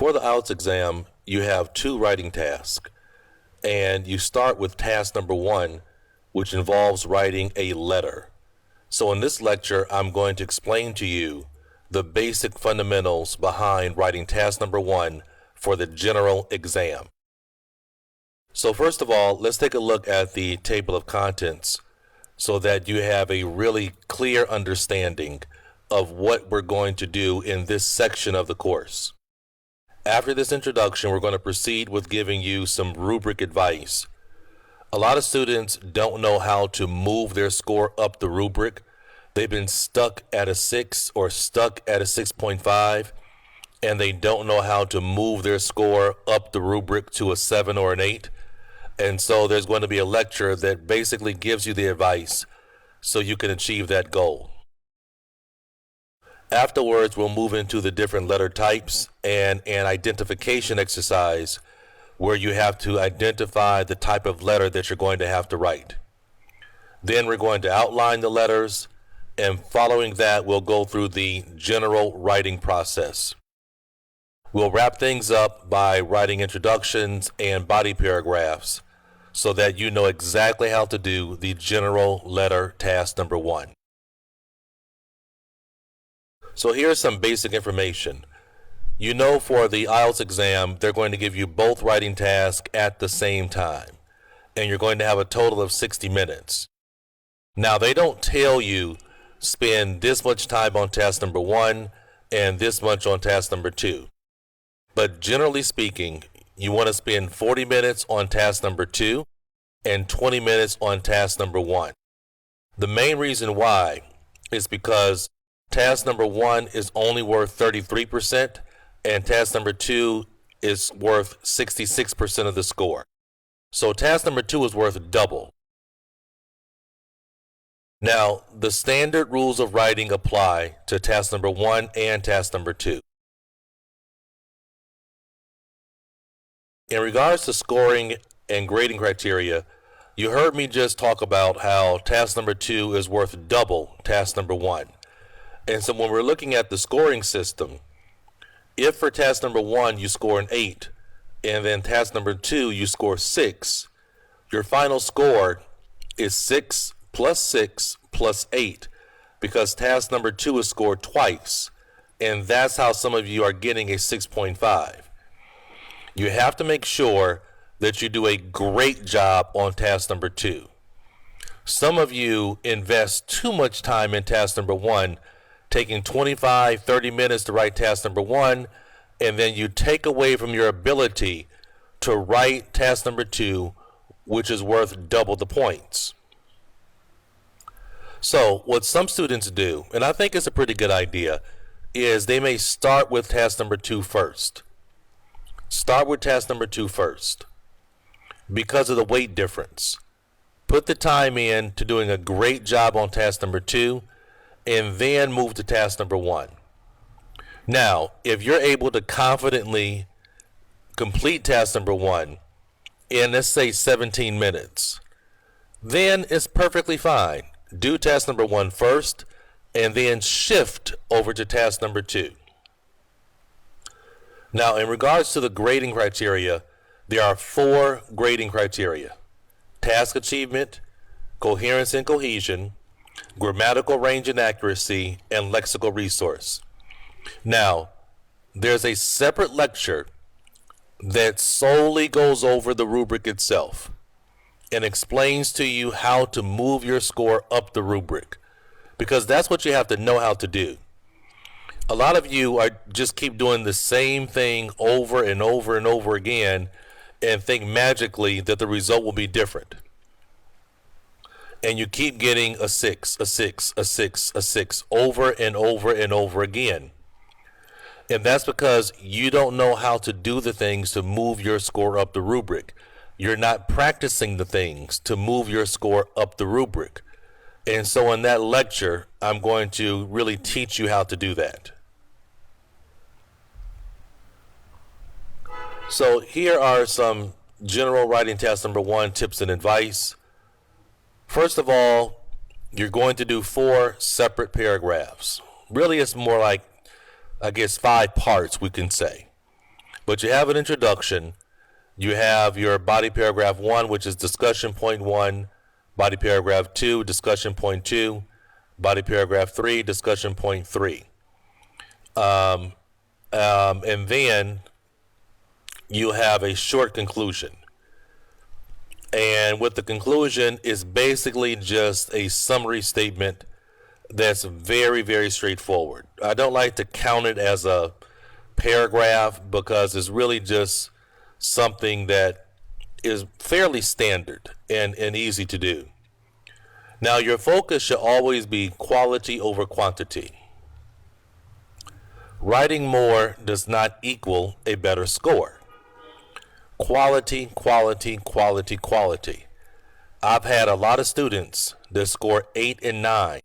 For the IELTS exam, you have two writing tasks, and you start with task number one, which involves writing a letter. So in this lecture, I'm going to explain to you the basic fundamentals behind writing task number one for the general exam. So first of all, let's take a look at the table of contents so that you have a really clear understanding of what we're going to do in this section of the course. After this introduction, we're going to proceed with giving you some rubric advice. A lot of students don't know how to move their score up the rubric. They've been stuck at a 6 or stuck at a 6.5, and they don't know how to move their score up the rubric to a 7 or an 8. And so there's going to be a lecture that basically gives you the advice so you can achieve that goal. Afterwards, we'll move into the different letter types and an identification exercise where you have to identify the type of letter that you're going to have to write. Then we're going to outline the letters, and following that, we'll go through the general writing process. We'll wrap things up by writing introductions and body paragraphs so that you know exactly how to do the general letter task number one. So here's some basic information. You know, for the IELTS exam, they're going to give you both writing tasks at the same time, and you're going to have a total of 60 minutes. Now, they don't tell you spend this much time on task number one and this much on task number two. But generally speaking, you want to spend 40 minutes on task number two and 20 minutes on task number one. The main reason why is because task number one is only worth 33%, and task number two is worth 66% of the score. So task number two is worth double. Now, the standard rules of writing apply to task number one and task number two. In regards to scoring and grading criteria, you heard me just talk about how task number two is worth double task number one. And so when we're looking at the scoring system, if for task number one you score an 8, and then task number two you score 6, your final score is 6 plus 8, because task number two is scored twice, and that's how some of you are getting a 6.5. You have to make sure that you do a great job on task number two. Some of you invest too much time in task number one, taking 25, 30 minutes to write task number one, and then you take away from your ability to write task number two, which is worth double the points. So what some students do, and I think it's a pretty good idea, is they may start with task number two first. Start with task number two first because of the weight difference. Put the time in to doing a great job on task number two, and then move to task number one. Now, if you're able to confidently complete task number one in, let's say, 17 minutes, then it's perfectly fine. Do task number one first, and then shift over to task number two. Now, in regards to the grading criteria, there are 4 grading criteria: task achievement, coherence and cohesion, grammatical range and accuracy, and lexical resource. Now, there's a separate lecture that solely goes over the rubric itself and explains to you how to move your score up the rubric, because that's what you have to know how to do. A lot of you are just keep doing the same thing over and over and over again and think magically that the result will be different. And you keep getting a 6, a 6, a 6, a 6 over and over and over again. And that's because you don't know how to do the things to move your score up the rubric. You're not practicing the things to move your score up the rubric. And so in that lecture, I'm going to really teach you how to do that. So here are some general writing task number one tips and advice. First of all, you're going to do 4 separate paragraphs. Really, it's more like, I guess, 5 parts, we can say. But you have an introduction. You have your body paragraph 1, which is discussion point 1, body paragraph 2, discussion point 2, body paragraph 3, discussion point 3. And then you have a short conclusion. And with the conclusion is basically just a summary statement that's very, very straightforward. I don't like to count it as a paragraph because it's really just something that is fairly standard and easy to do. Now, your focus should always be quality over quantity. Writing more does not equal a better score. Quality, quality, quality, quality. I've had a lot of students that score 8 and 9.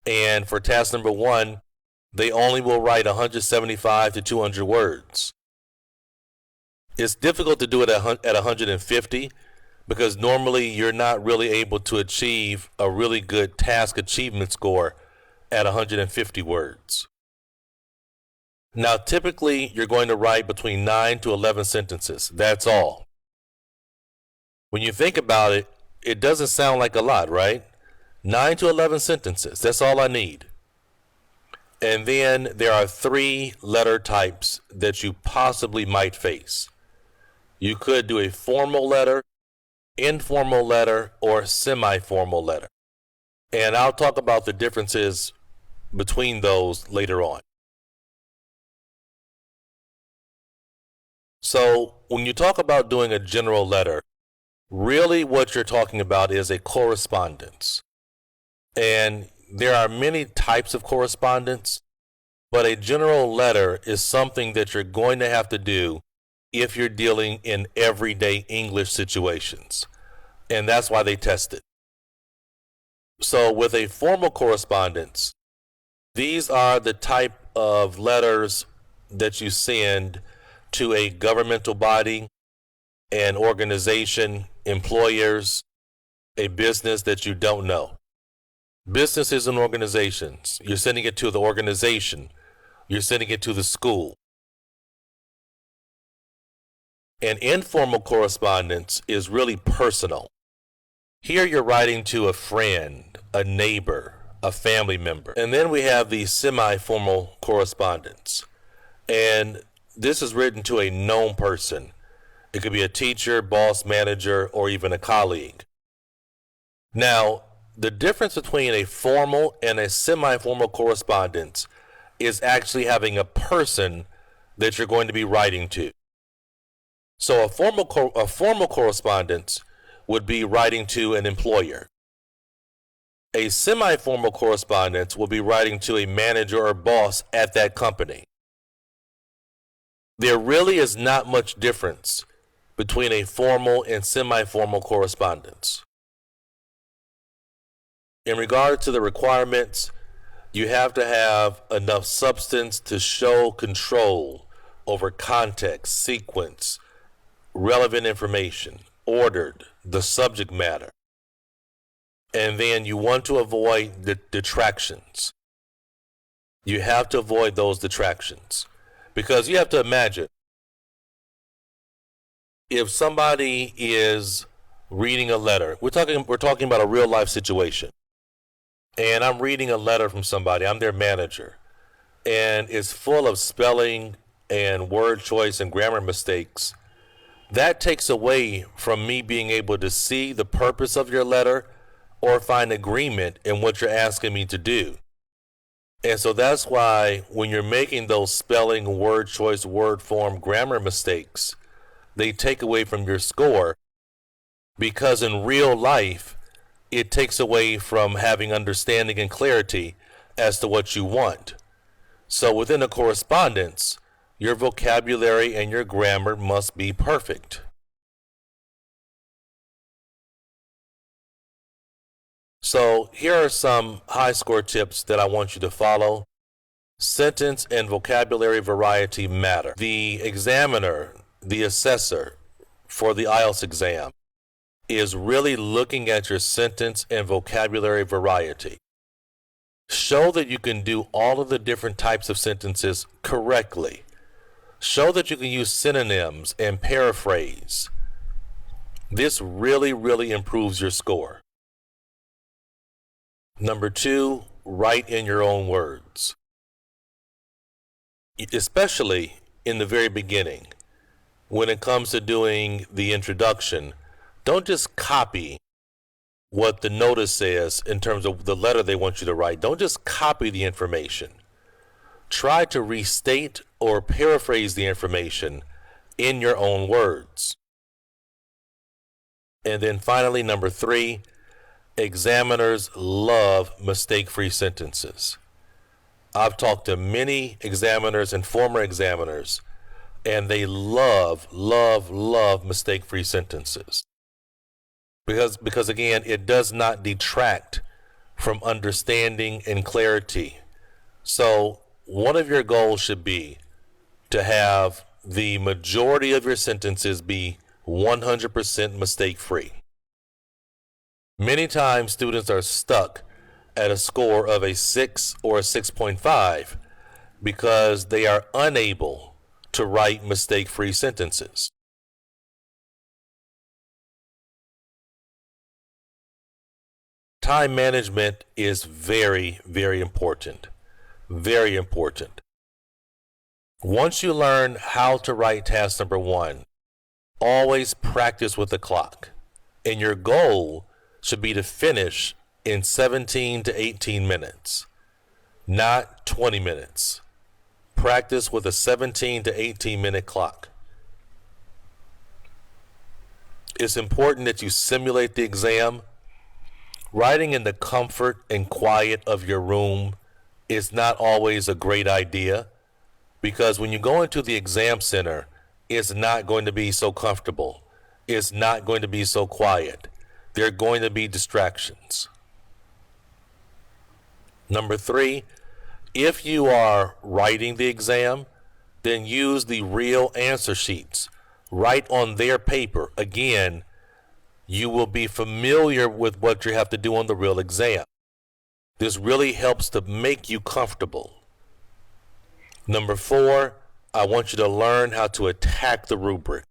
And for task number 1, they only will write 175 to 200 words. It's difficult to do it at 150 because normally you're not really able to achieve a really good task achievement score at 150 words. Now, typically, you're going to write between 9 to 11 sentences. That's all. When you think about it, it doesn't sound like a lot, right? 9 to 11 sentences. That's all I need. And then there are 3 letter types that you possibly might face. You could do a formal letter, informal letter, or semi-formal letter. And I'll talk about the differences between those later on. So when you talk about doing a general letter, really what you're talking about is a correspondence. And there are many types of correspondence, but a general letter is something that you're going to have to do if you're dealing in everyday English situations. And that's why they test it. So with a formal correspondence, these are the type of letters that you send to a governmental body, an organization, employers, a business that you don't know. Businesses and organizations, you're sending it to the organization, you're sending it to the school. An informal correspondence is really personal. Here you're writing to a friend, a neighbor, a family member. And then we have the semi-formal correspondence. And this is written to a known person. It could be a teacher, boss, manager, or even a colleague. Now, the difference between a formal and a semi-formal correspondence is actually having a person that you're going to be writing to. So a formal correspondence would be writing to an employer. A semi-formal correspondence will be writing to a manager or boss at that company. There really is not much difference between a formal and semi-formal correspondence. In regard to the requirements, you have to have enough substance to show control over context, sequence, relevant information, ordered, the subject matter. And then you want to avoid the detractions. You have to avoid those detractions. Because you have to imagine, if somebody is reading a letter, we're talking about a real life situation, and I'm reading a letter from somebody, I'm their manager, and it's full of spelling and word choice and grammar mistakes, that takes away from me being able to see the purpose of your letter or find agreement in what you're asking me to do. And so that's why when you're making those spelling, word choice, word form, grammar mistakes, they take away from your score, because in real life, it takes away from having understanding and clarity as to what you want. So within a correspondence, your vocabulary and your grammar must be perfect. So here are some high score tips that I want you to follow. Sentence and vocabulary variety matter. The examiner, the assessor for the IELTS exam, is really looking at your sentence and vocabulary variety. Show that you can do all of the different types of sentences correctly. Show that you can use synonyms and paraphrase. This really, really improves your score. Number 2, write in your own words. Especially in the very beginning, when it comes to doing the introduction, don't just copy what the notice says in terms of the letter they want you to write. Don't just copy the information. Try to restate or paraphrase the information in your own words. And then finally, number 3, examiners love mistake-free sentences. I've talked to many examiners and former examiners, and they love mistake-free sentences. Because again, it does not detract from understanding and clarity. So one of your goals should be to have the majority of your sentences be 100% mistake-free. Many times students are stuck at a score of a 6 or a 6.5 because they are unable to write mistake-free sentences. Time management is very, very important. Very important. Once you learn how to write task number 1, always practice with the clock. And your goal should be to finish in 17 to 18 minutes, not 20 minutes. Practice with a 17 to 18 minute clock. It's important that you simulate the exam. Writing in the comfort and quiet of your room is not always a great idea, because when you go into the exam center, it's not going to be so comfortable. It's not going to be so quiet. There are going to be distractions. Number 3, if you are writing the exam, then use the real answer sheets. Write on their paper. Again, you will be familiar with what you have to do on the real exam. This really helps to make you comfortable. Number 4, I want you to learn how to attack the rubric.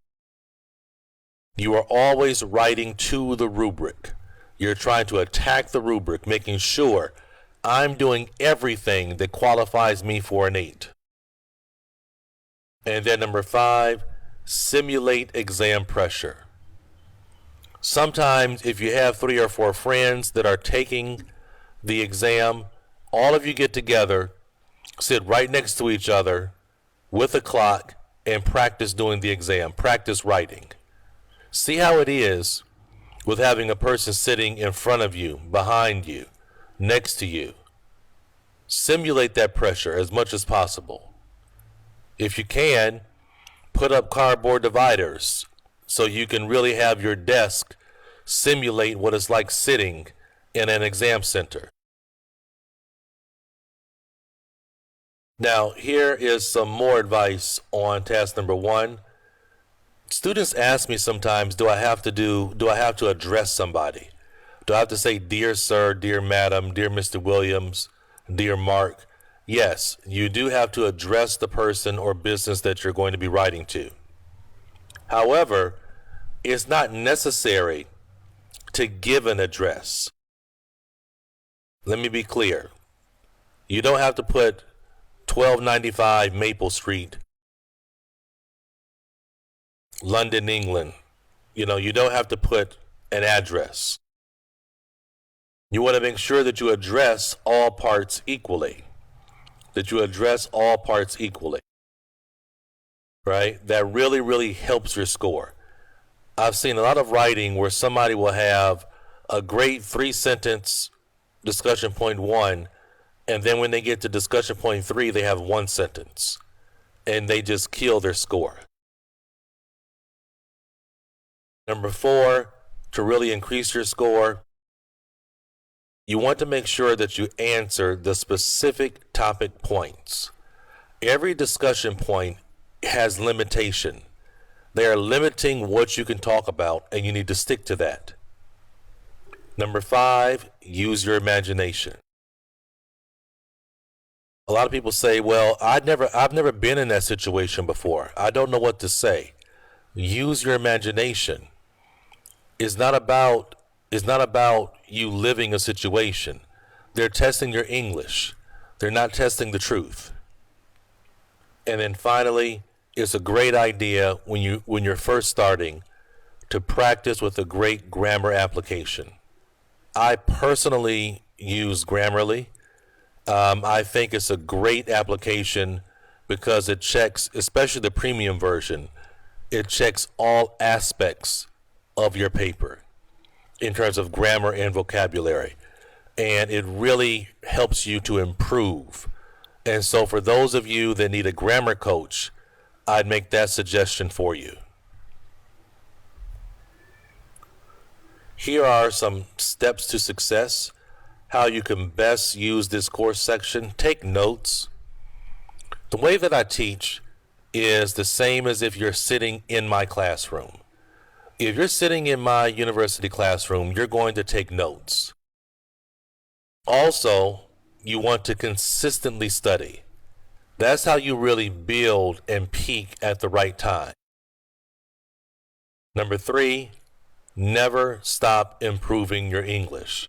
You are always writing to the rubric. You're trying to attack the rubric, making sure I'm doing everything that qualifies me for an 8. And then number 5, simulate exam pressure. Sometimes if you have 3 or 4 friends that are taking the exam, all of you get together, sit right next to each other with a clock, and practice doing the exam, practice writing. See how it is with having a person sitting in front of you, behind you, next to you. Simulate that pressure as much as possible. If you can, put up cardboard dividers so you can really have your desk simulate what it's like sitting in an exam center. Now, here is some more advice on task number 1. Students ask me sometimes, do I have to address somebody? Do I have to say, dear sir, dear madam, dear Mr. Williams, dear Mark? Yes, you do have to address the person or business that you're going to be writing to. However, it's not necessary to give an address. Let me be clear. You don't have to put 1295 Maple Street, London, England. You don't have to put an address. You want to make sure that you address all parts equally. Right? That really, really helps your score. I've seen a lot of writing where somebody will have a great 3-sentence discussion point 1, and then when they get to discussion point 3, they have 1 sentence, and they just kill their score. Number 4, to really increase your score, you want to make sure that you answer the specific topic points. Every discussion point has limitation. They are limiting what you can talk about, and you need to stick to that. Number 5, use your imagination. A lot of people say, well, I've never been in that situation before. I don't know what to say. Use your imagination. It's not about you living a situation. They're testing your English. They're not testing the truth. And then finally, it's a great idea when you're first starting to practice with a great grammar application. I personally use Grammarly. I think it's a great application because it checks, especially the premium version, it checks all aspects of your paper in terms of grammar and vocabulary. And it really helps you to improve. And so for those of you that need a grammar coach, I'd make that suggestion for you. Here are some steps to success, how you can best use this course section. Take notes. The way that I teach is the same as if you're sitting in my classroom. If you're sitting in my university classroom, you're going to take notes. Also, you want to consistently study. That's how you really build and peak at the right time. Number 3, never stop improving your English.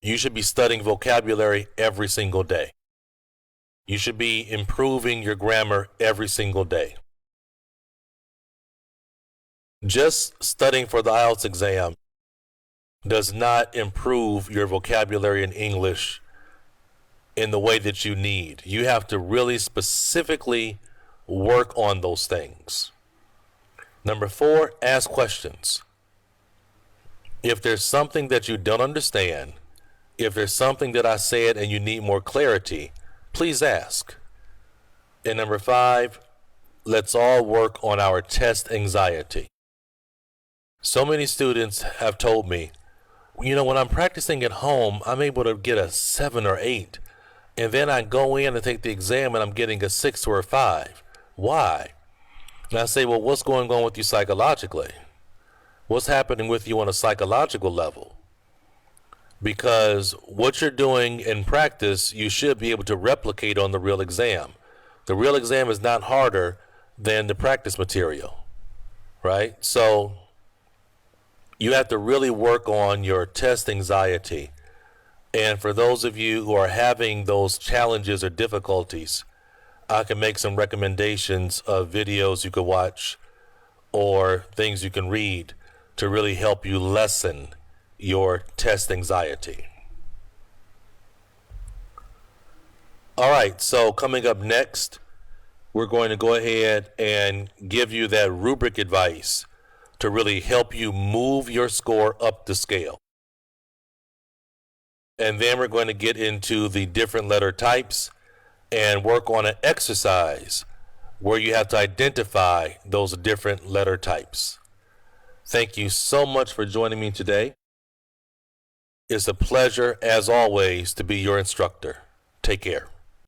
You should be studying vocabulary every single day. You should be improving your grammar every single day. Just studying for the IELTS exam does not improve your vocabulary in English in the way that you need. You have to really specifically work on those things. Number 4, ask questions. If there's something that you don't understand, if there's something that I said and you need more clarity, please ask. And number 5, let's all work on our test anxiety. So many students have told me, you know, when I'm practicing at home, I'm able to get a 7 or 8. And then I go in and take the exam and I'm getting a 6 or a 5. Why? And I say, well, what's going on with you psychologically? What's happening with you on a psychological level? Because what you're doing in practice, you should be able to replicate on the real exam. The real exam is not harder than the practice material, right? So you have to really work on your test anxiety. And for those of you who are having those challenges or difficulties, I can make some recommendations of videos you could watch or things you can read to really help you lessen your test anxiety. All right, so coming up next, we're going to go ahead and give you that rubric advice to really help you move your score up the scale. And then we're going to get into the different letter types and work on an exercise where you have to identify those different letter types. Thank you so much for joining me today. It's a pleasure, as always, to be your instructor. Take care.